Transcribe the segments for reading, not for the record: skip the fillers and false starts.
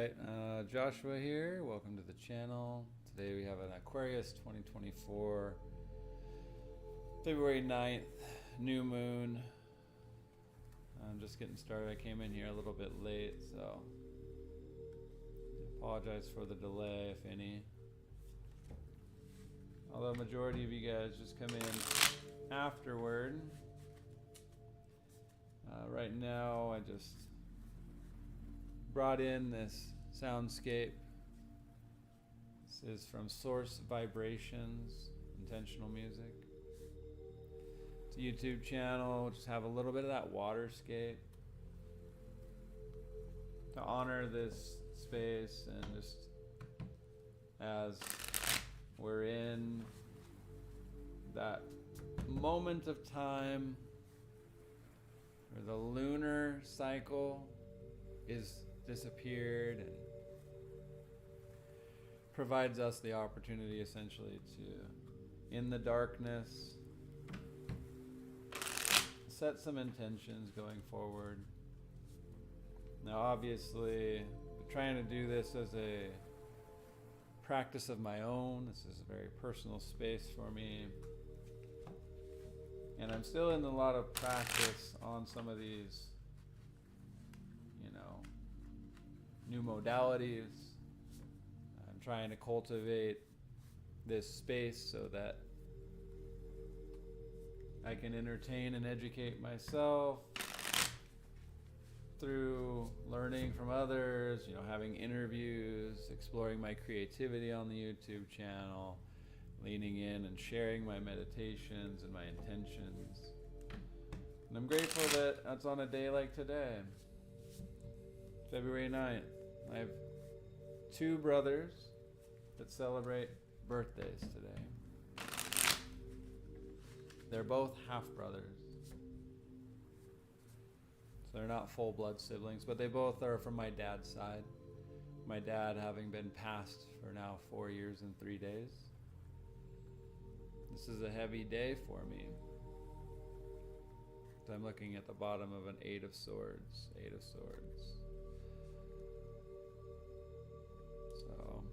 Alright, Joshua here. Welcome to the channel. Today we have an Aquarius 2024, February 9th, new moon. I'm just getting started. I came in here a little bit late, so I apologize for the delay, if any. Although majority of you guys just come in afterward. Right now I just brought in this soundscape. This is from Source Vibrations, Intentional Music. It's a YouTube channel, just have a little bit of that waterscape to honor this space, and just as we're in that moment of time where the lunar cycle is disappeared and provides us the opportunity essentially to, in the darkness, set some intentions going forward. Now obviously I'm trying to do this as a practice of my own. This is a very personal space for me, and I'm still in a lot of practice on some of these new modalities. I'm trying to cultivate this space so that I can entertain and educate myself through learning from others, having interviews, exploring my creativity on the YouTube channel, leaning in and sharing my meditations and my intentions. And I'm grateful that that's on a day like today, February 9th. I have two brothers that celebrate birthdays today. They're both half brothers. So they're not full blood siblings, but they both are from my dad's side. My dad having been passed for now 4 years and 3 days. This is a heavy day for me. So I'm looking at the bottom of an 8 of Swords. 8 of Swords. So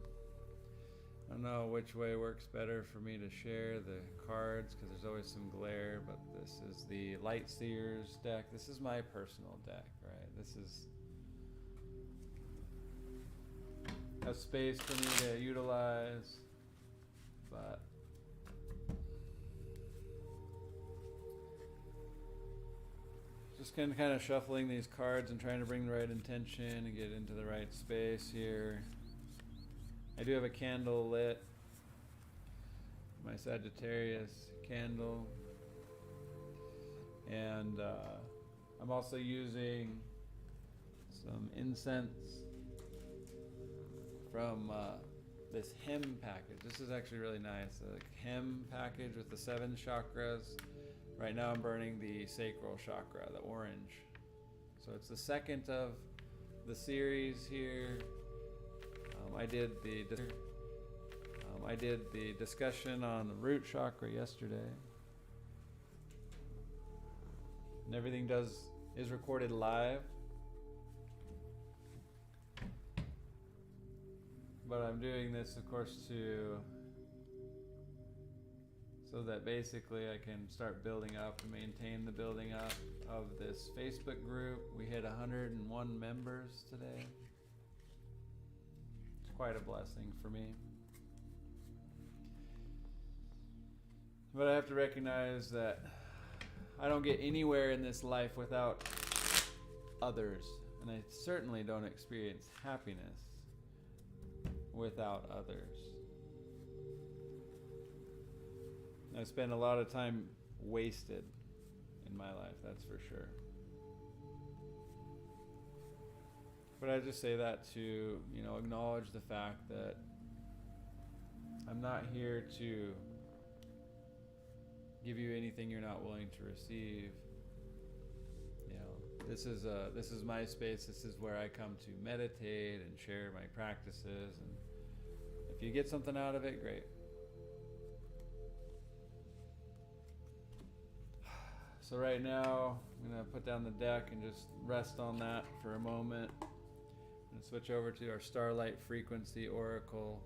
I don't know which way works better for me to share the cards, because there's always some glare, but this is the Light Seers deck. This is my personal deck, right? This is a space for me to utilize, but just kind of shuffling these cards and trying to bring the right intention and get into the right space here. I do have a candle lit, my Sagittarius candle, and I'm also using some incense from this hem package. This is actually really nice, a hem package with the 7 chakras. Right now I'm burning the sacral chakra, the orange. So it's the second of the series here. I did the discussion on the root chakra yesterday, and everything is recorded live. But I'm doing this, of course, so that basically I can start building up and maintain the building up of this Facebook group. We hit 101 members today. Quite a blessing for me. But I have to recognize that I don't get anywhere in this life without others, and I certainly don't experience happiness without others. I spend a lot of time wasted in my life, that's for sure. But I just say that to, acknowledge the fact that I'm not here to give you anything you're not willing to receive. This is my space. This is where I come to meditate and share my practices. And if you get something out of it, great. So right now, I'm going to put down the deck and just rest on that for a moment. And switch over to our Starlight Frequency Oracle.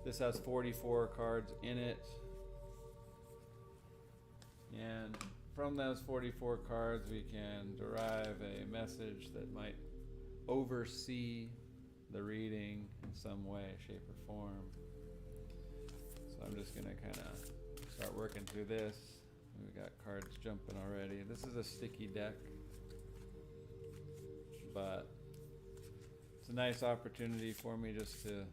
This has 44 cards in it. And from those 44 cards, we can derive a message that might oversee the reading in some way, shape, or form. So I'm just going to kind of start working through this. We've got cards jumping already. This is a sticky deck, but it's a nice opportunity for me just to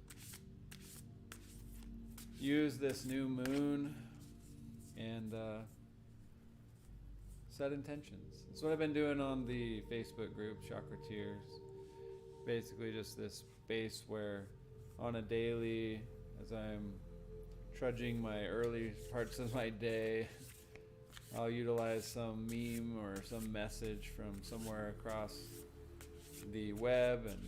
use this new moon and set intentions. That's what I've been doing on the Facebook group, Chakra Tears. Basically just this space where on a daily, as I'm trudging my early parts of my day, I'll utilize some meme or some message from somewhere across the web and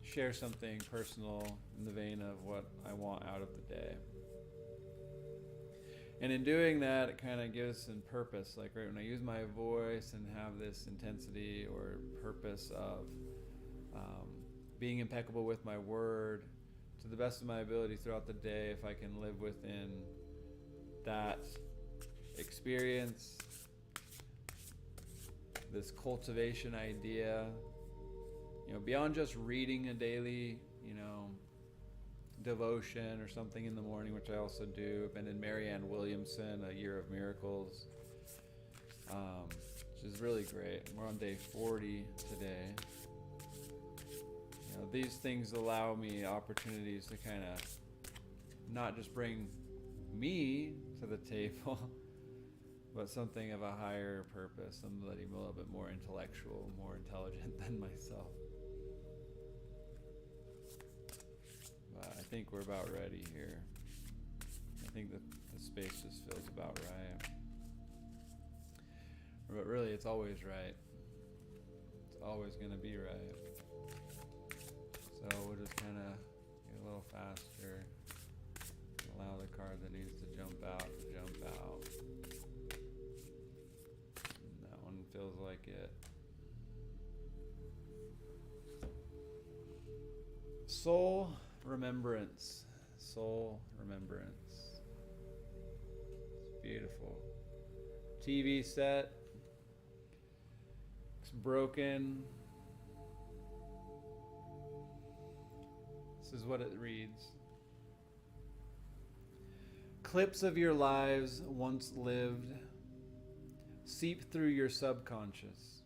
share something personal in the vein of what I want out of the day. And in doing that, it kind of gives some purpose. Like right when I use my voice and have this intensity or purpose of being impeccable with my word to the best of my ability throughout the day, if I can live within that experience, this cultivation idea, beyond just reading a daily, devotion or something in the morning, which I also do. I've been in Marianne Williamson, A Year of Miracles, which is really great. We're on day 40 today. These things allow me opportunities to kind of not just bring me to the table, but something of a higher purpose, somebody a little bit more intellectual, more intelligent than myself. But I think we're about ready here. I think that the space just feels about right. But really, it's always right. It's always going to be right. So we'll just kind of get a little faster. Allow the card that needs to jump out to jump out. And that one feels like it. Soul remembrance. Soul remembrance. It's beautiful. TV set. It's broken. This is what it reads. Clips of your lives once lived seep through your subconscious.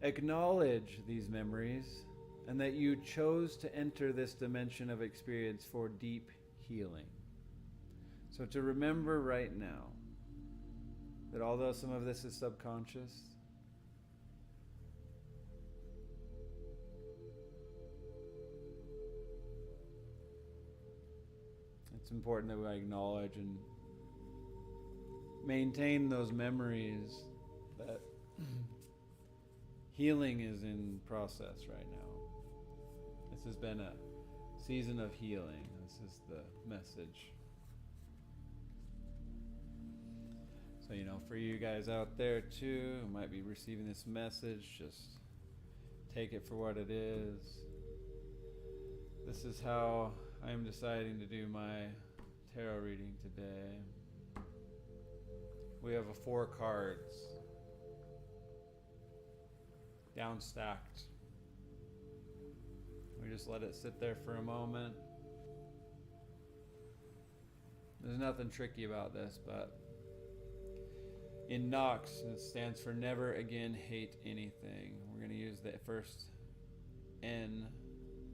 Acknowledge these memories and that you chose to enter this dimension of experience for deep healing. So to remember right now that although some of this is subconscious, it's important that we acknowledge and maintain those memories that healing is in process right now. This has been a season of healing. This is the message. So, for you guys out there too who might be receiving this message, just take it for what it is. This is how I'm deciding to do my tarot reading today. We have 4 cards down stacked. We just let it sit there for a moment. There's nothing tricky about this, but in Nox, it stands for never again hate anything. We're going to use the first N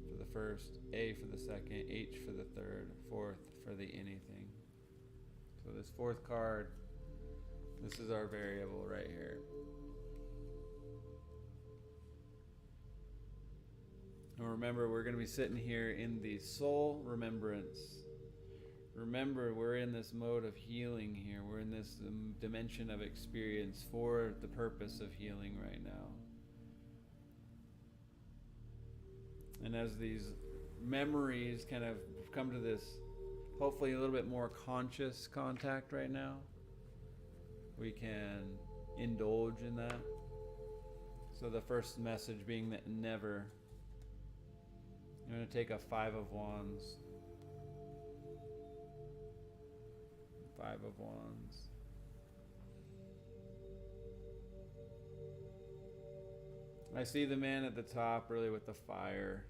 for the first, A for the second, H for the third, fourth for the anything. So this 4th card, this is our variable right here. And remember, we're going to be sitting here in the soul remembrance. Remember, we're in this mode of healing here. We're in this dimension of experience for the purpose of healing right now. And as these memories kind of come to this, hopefully a little bit more conscious contact right now, we can indulge in that. So the first message being that never. I'm going to take a 5 of Wands. 5 of Wands. I see the man at the top really with the fire.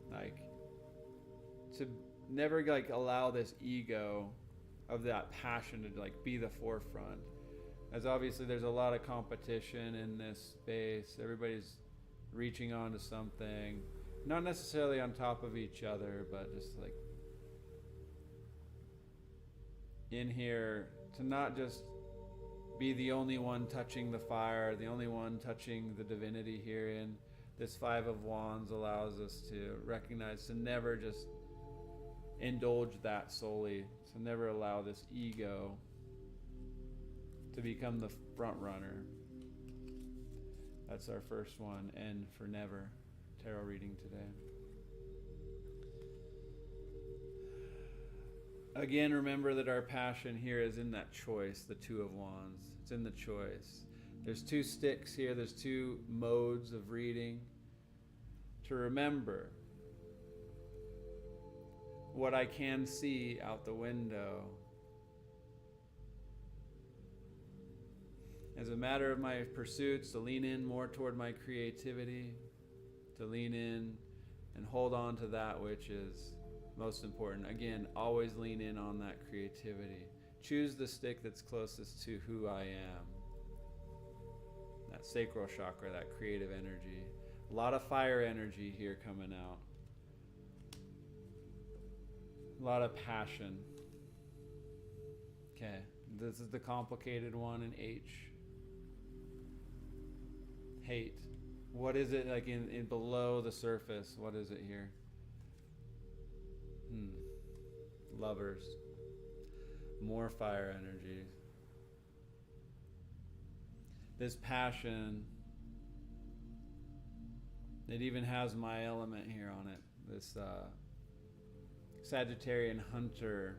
Like, to never like allow this ego of that passion to like be the forefront. As obviously there's a lot of competition in this space. Everybody's reaching on to something. Not necessarily on top of each other, but just like in here to not just be the only one touching the fire, the only one touching the divinity herein. This 5 of Wands allows us to recognize, to never just indulge that solely, to never allow this ego to become the front runner. That's our first one, and for never tarot reading today. Again, remember that our passion here is in that choice, the 2 of Wands. It's in the choice. There's 2 sticks here. There's 2 modes of reading. To remember what I can see out the window. As a matter of my pursuits, to lean in more toward my creativity, to lean in and hold on to that which is most important. Again, always lean in on that creativity. Choose the stick that's closest to who I am. That sacral chakra, that creative energy. A lot of fire energy here coming out. A lot of passion. Okay, this is the complicated one in H. Hate. What is it like in below the surface? What is it here? Lovers. More fire energy. This passion, it even has my element here on it. This Sagittarian hunter,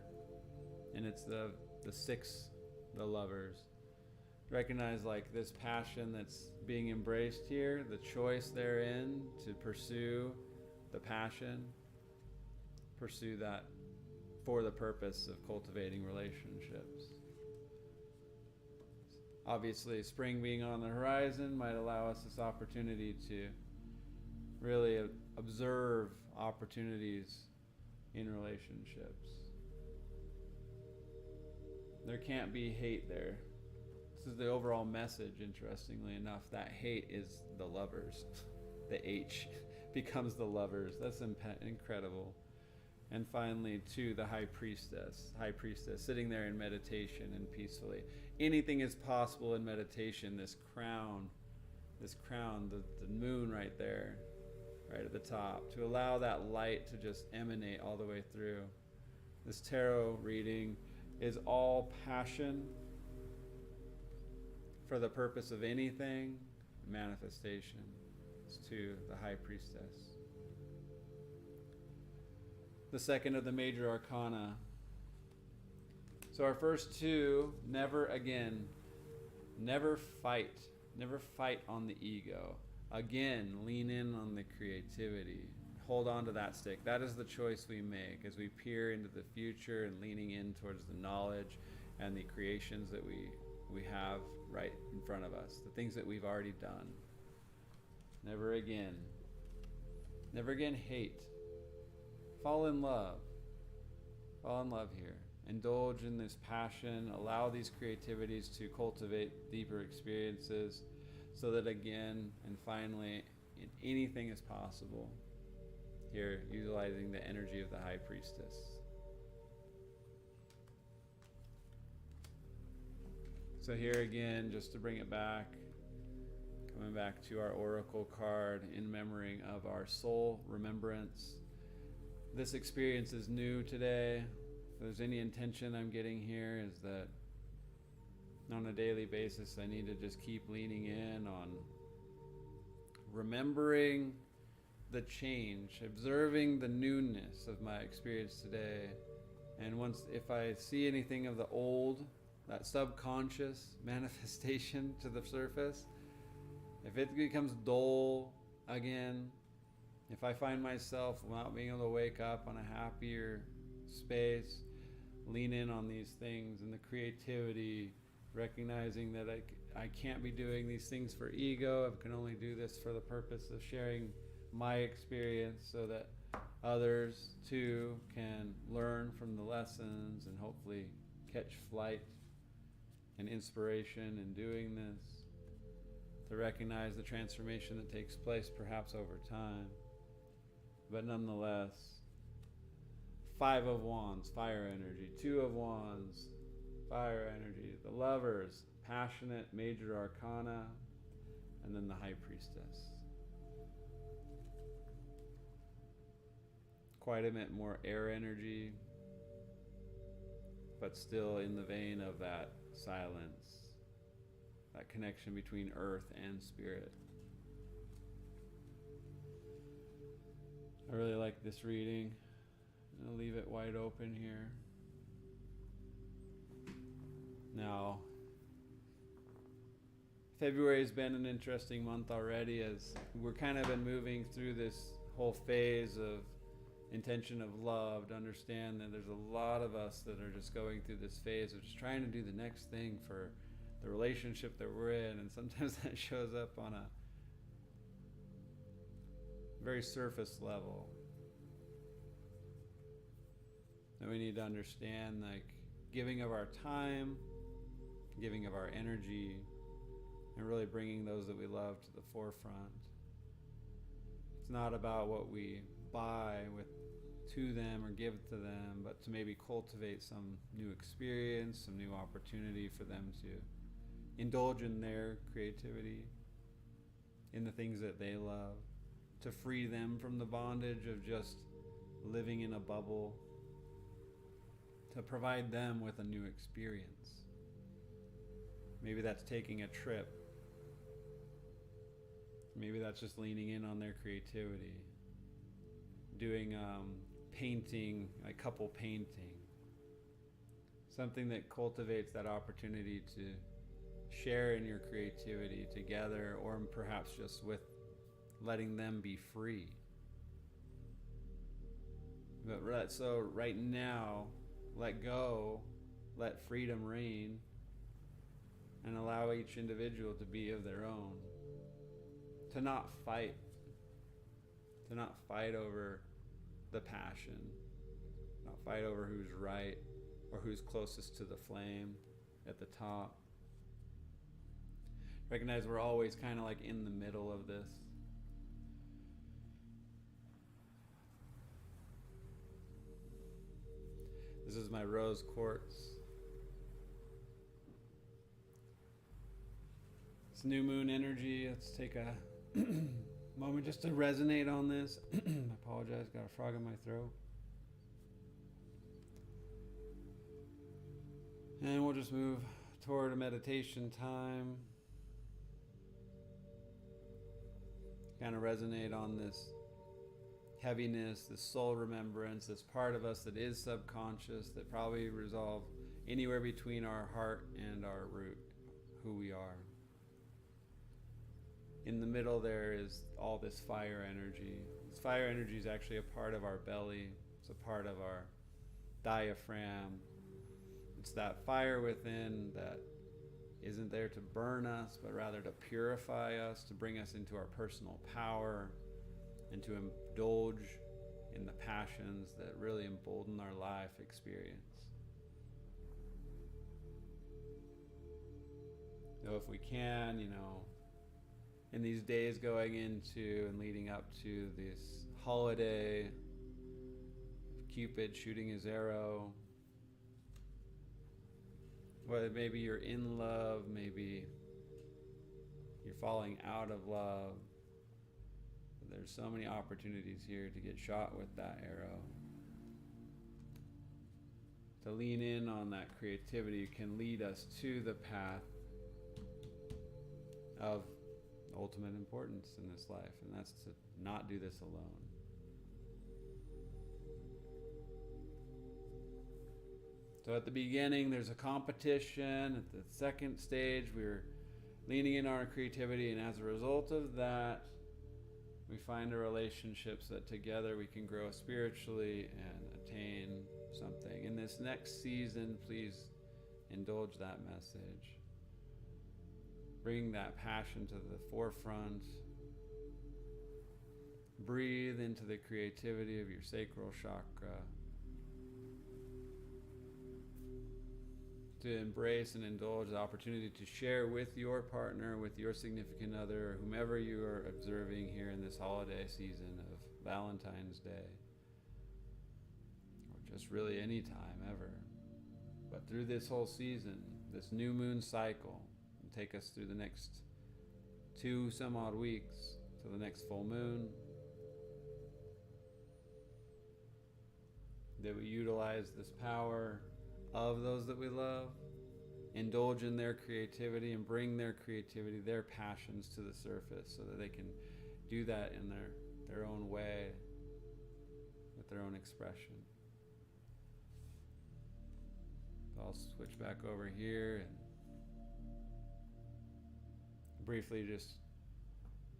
and it's the 6, the lovers. Recognize like this passion that's being embraced here, the choice therein to pursue the passion, pursue that for the purpose of cultivating relationships. Obviously, spring being on the horizon might allow us this opportunity to really observe opportunities in relationships. There can't be hate there. This is the overall message, interestingly enough. That hate is the lovers. The H becomes the lovers. That's incredible. And finally, 2, the high priestess. High priestess, sitting there in meditation and peacefully. Anything is possible in meditation. This crown, the moon right there, right at the top, to allow that light to just emanate all the way through. This tarot reading is all passion for the purpose of anything, manifestation. It's 2, the high priestess. The second of the major arcana. So our first 2, never again, never fight on the ego. Again, lean in on the creativity. Hold on to that stick. That is the choice we make as we peer into the future and leaning in towards the knowledge and the creations that we have right in front of us, the things that we've already done. Never again hate. Fall in love here. Indulge in this passion. Allow these creativities to cultivate deeper experiences so that again and finally anything is possible. Here, utilizing the energy of the high priestess. So here again, just to bring it back, coming back to our oracle card in memory of our soul remembrance. This experience is new today. If there's any intention I'm getting here is that on a daily basis I need to just keep leaning in on remembering the change, observing the newness of my experience today. And if I see anything of the old, that subconscious manifestation to the surface, if it becomes dull again, if I find myself not being able to wake up on a happier space, lean in on these things and the creativity, recognizing that I can't be doing these things for ego. I can only do this for the purpose of sharing my experience so that others too can learn from the lessons and hopefully catch flight and inspiration in doing this, to recognize the transformation that takes place perhaps over time. But nonetheless, 5 of Wands, fire energy, 2 of Wands, fire energy, the Lovers, passionate major arcana, and then the High Priestess. Quite a bit more air energy, but still in the vein of that silence, that connection between earth and spirit. I really like this reading. I'm going to leave it wide open here. Now, February's been an interesting month already, as we're kind of been moving through this whole phase of intention of love, to understand that there's a lot of us that are just going through this phase of just trying to do the next thing for the relationship that we're in, and sometimes that shows up on a very surface level. And we need to understand, like, giving of our time, giving of our energy, and really bringing those that we love to the forefront. It's not about what we buy to them or give to them, but to maybe cultivate some new experience, some new opportunity for them to indulge in their creativity, in the things that they love, to free them from the bondage of just living in a bubble, to provide them with a new experience. Maybe that's taking a trip. Maybe that's just leaning in on their creativity. Doing painting, like couple painting. Something that cultivates that opportunity to share in your creativity together, or perhaps just with letting them be free. But so right now, let go, let freedom reign, and allow each individual to be of their own. To not fight over the passion, not fight over who's right or who's closest to the flame at the top. Recognize we're always kind of like in the middle of this. This is my rose quartz. It's new moon energy. Let's take a moment just to resonate on this. I apologize, got a frog in my throat. And we'll just move toward a meditation time. Kind of resonate on this heaviness, this soul remembrance, this part of us that is subconscious, that probably resolve anywhere between our heart and our root, who we are. In the middle there is all this fire energy. This fire energy is actually a part of our belly. It's a part of our diaphragm. It's that fire within that isn't there to burn us, but rather to purify us, to bring us into our personal power, and to indulge in the passions that really embolden our life experience. So if we can, in these days going into and leading up to this holiday, Cupid shooting his arrow, whether maybe you're in love, maybe you're falling out of love, but there's so many opportunities here to get shot with that arrow. To lean in on that creativity can lead us to the path of ultimate importance in this life, and that's to not do this alone. So at the beginning, there's a competition. At the second stage, we're leaning in on our creativity, and as a result of that, we find our relationships that together we can grow spiritually and attain something. In this next season, please indulge that message. Bring that passion to the forefront. Breathe into the creativity of your sacral chakra. To embrace and indulge the opportunity to share with your partner, with your significant other, or whomever you are observing here in this holiday season of Valentine's Day, or just really any time ever. But through this whole season, this new moon cycle, will take us through the next 2 some odd weeks to the next full moon, that we utilize this power of those that we love, indulge in their creativity and bring their creativity, their passions to the surface so that they can do that in their own way, with their own expression. I'll switch back over here and briefly just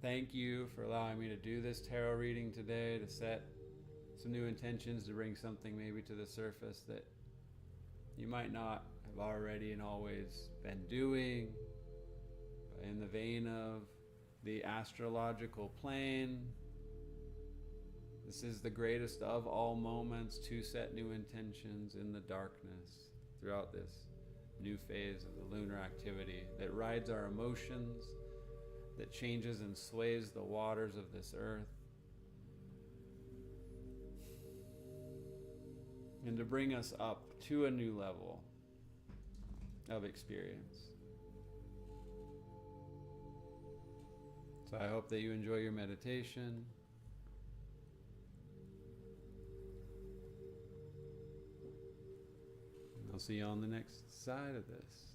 thank you for allowing me to do this tarot reading today, to set some new intentions, to bring something maybe to the surface that you might not have already and always been doing, but in the vein of the astrological plane, this is the greatest of all moments to set new intentions in the darkness throughout this new phase of the lunar activity that rides our emotions, that changes and sways the waters of this earth, and to bring us up to a new level of experience. So I hope that you enjoy your meditation. I'll see you on the next side of this.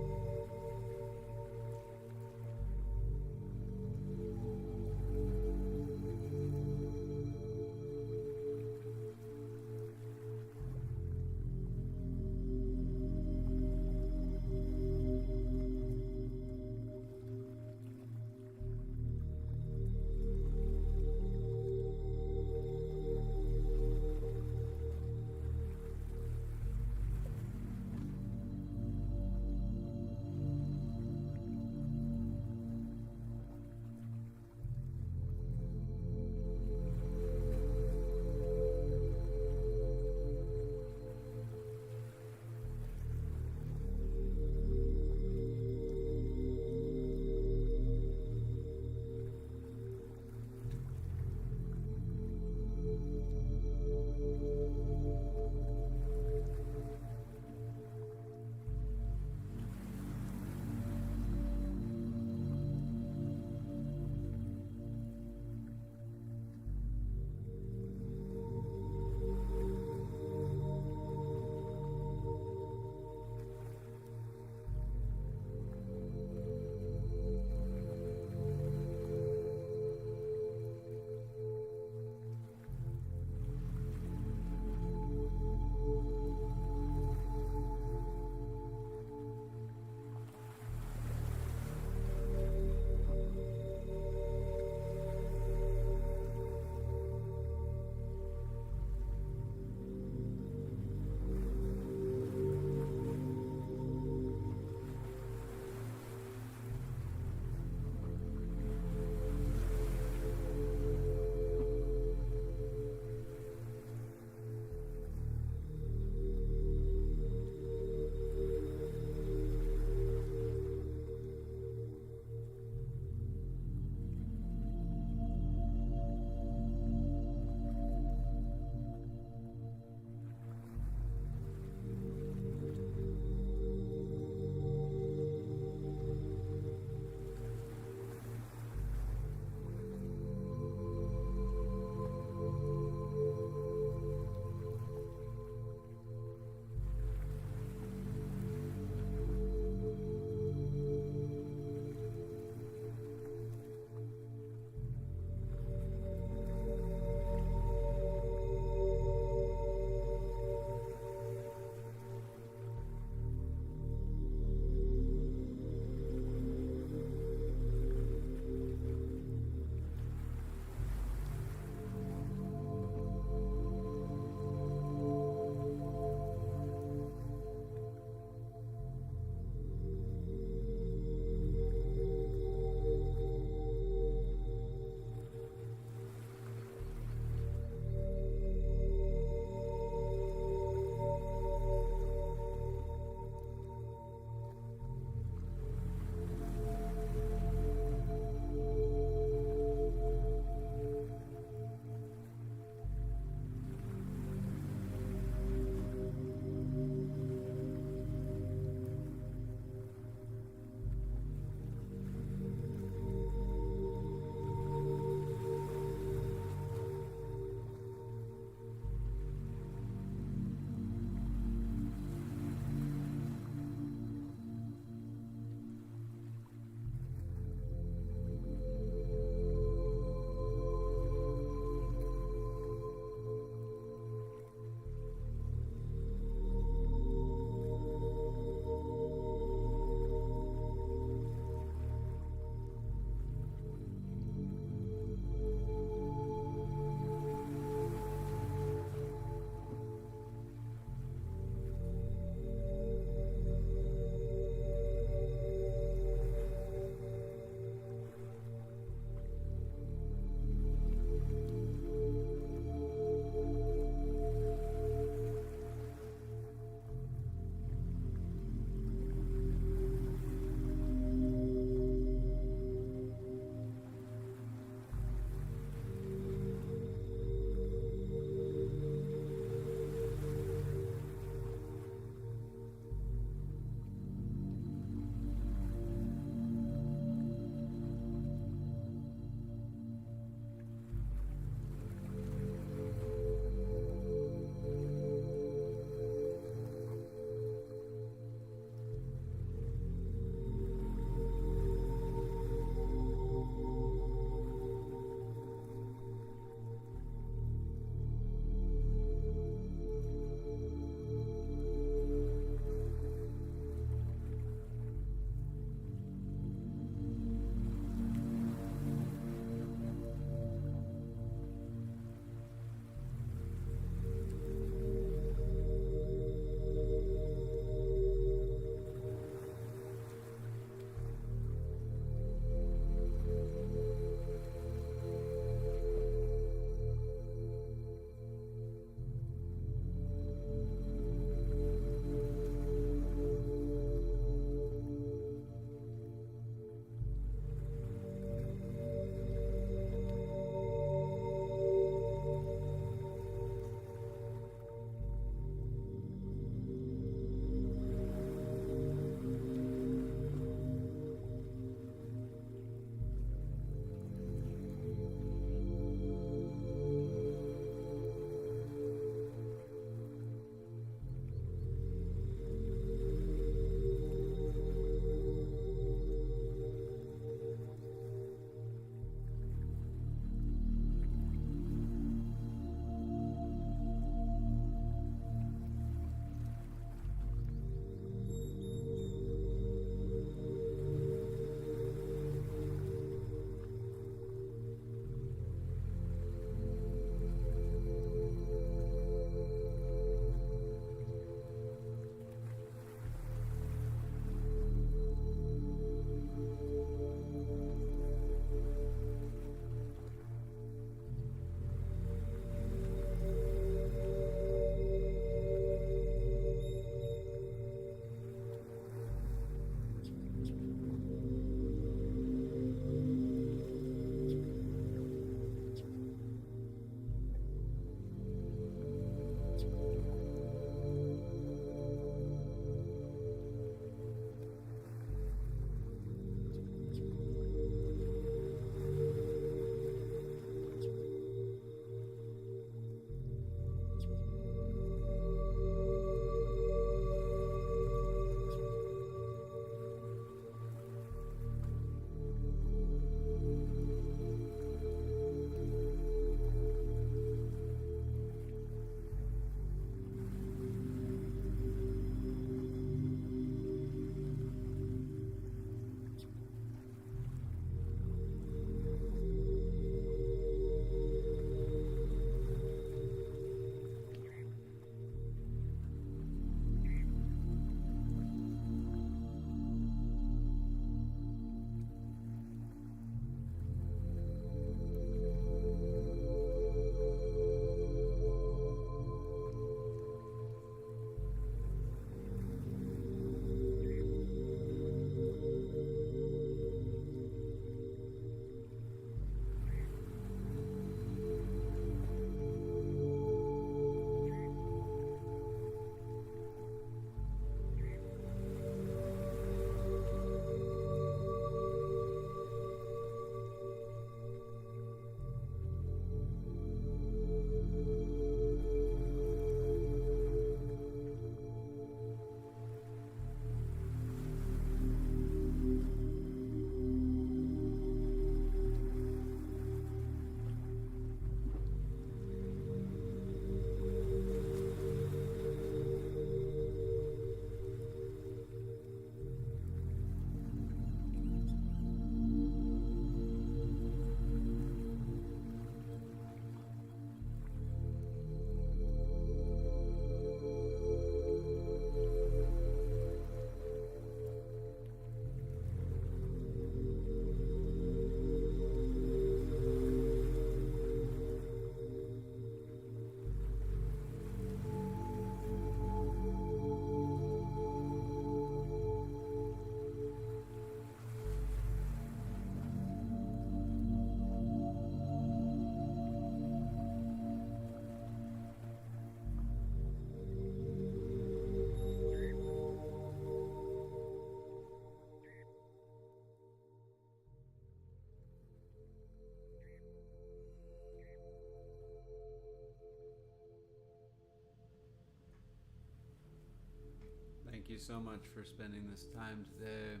you so much for spending this time today,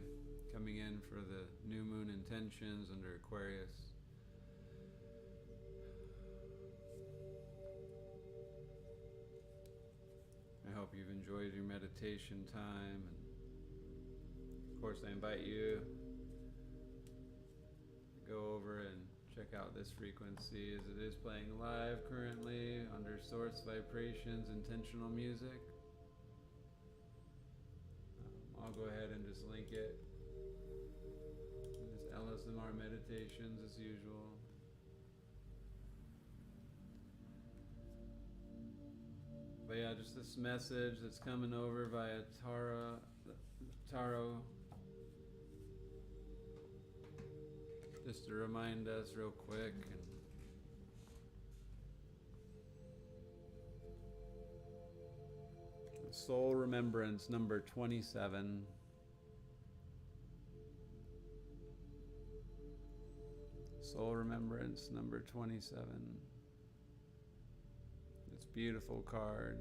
coming in for the new moon intentions under Aquarius. I hope you've enjoyed your meditation time, and of course I invite you to go over and check out this frequency as it is playing live currently under Source Vibrations Intentional Music. I'll go ahead and just link it. This LSMR meditations as usual. But yeah, just this message that's coming over via Tarot. Just to remind us real quick. Soul Remembrance number 27. Soul Remembrance number 27. This beautiful card.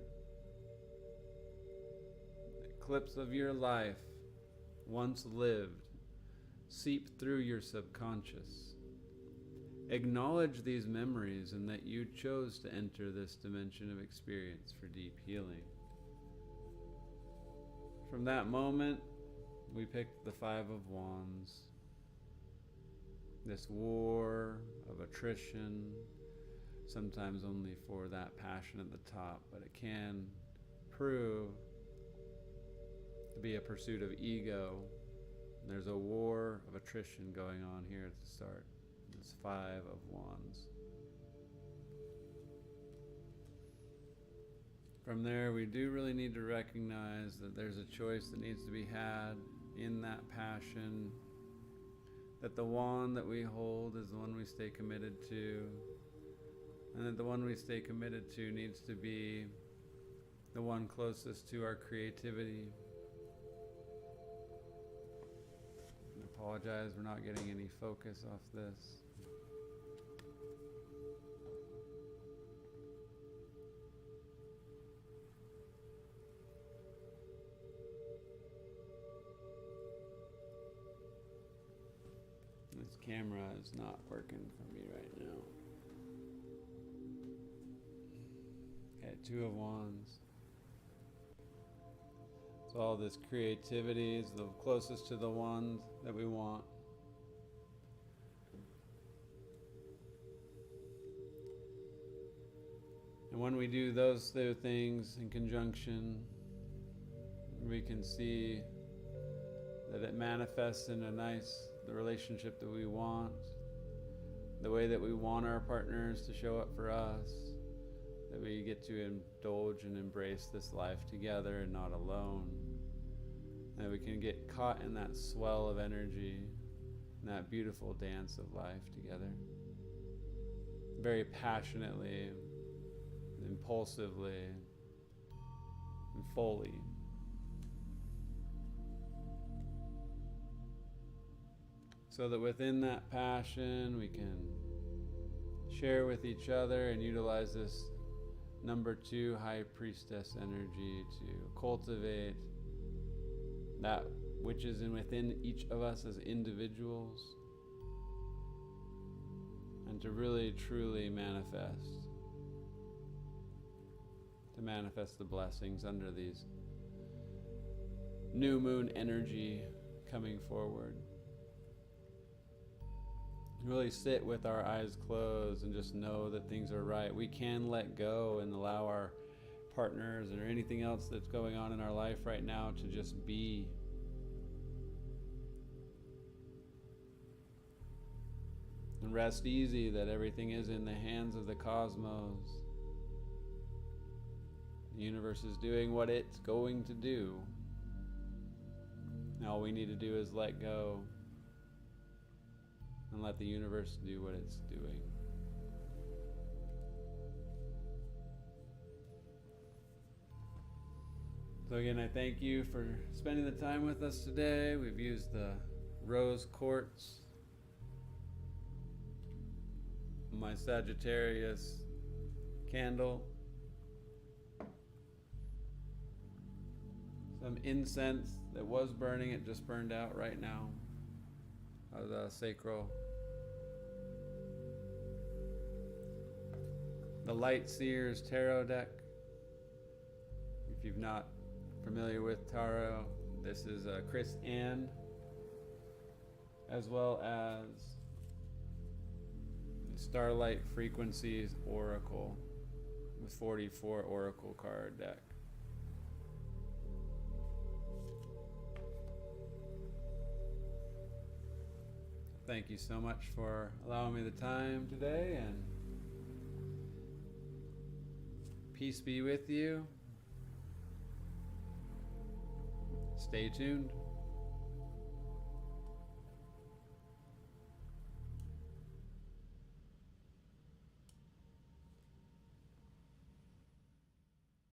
Eclipse of your life, once lived, seep through your subconscious. Acknowledge these memories and that you chose to enter this dimension of experience for deep healing. From that moment, we picked the Five of Wands. This war of attrition, sometimes only for that passion at the top, but it can prove to be a pursuit of ego. There's a war of attrition going on here at the start. This Five of Wands. From there, we do really need to recognize that there's a choice that needs to be had in that passion, that the wand that we hold is the one we stay committed to, and that the one we stay committed to needs to be the one closest to our creativity. I apologize, we're not getting any focus off this. This camera is not working for me right now. Okay, Two of Wands. So all this creativity is the closest to the wand that we want. And when we do those two things in conjunction, we can see that it manifests in the relationship that we want, the way that we want our partners to show up for us, that we get to indulge and embrace this life together and not alone, that we can get caught in that swell of energy, in that beautiful dance of life together, very passionately, impulsively, and fully. So that within that passion, we can share with each other and utilize this number 2 High Priestess energy to cultivate that which is within each of us as individuals, and to really truly manifest the blessings under these new moon energy coming forward. Really sit with our eyes closed and just know that things are right. We can let go and allow our partners or anything else that's going on in our life right now to just be. And rest easy that everything is in the hands of the cosmos. The universe is doing what it's going to do. And all we need to do is let go and let the universe do what it's doing. So again, I thank you for spending the time with us today. We've used the rose quartz, my Sagittarius candle. some incense that was burning, it just burned out right now, of the sacral. The Light Seers Tarot deck. If you're not familiar with tarot, this is Chris And, as well as the Starlight Frequencies Oracle with 44 Oracle card deck. Thank you so much for allowing me the time today, and peace be with you. Stay tuned.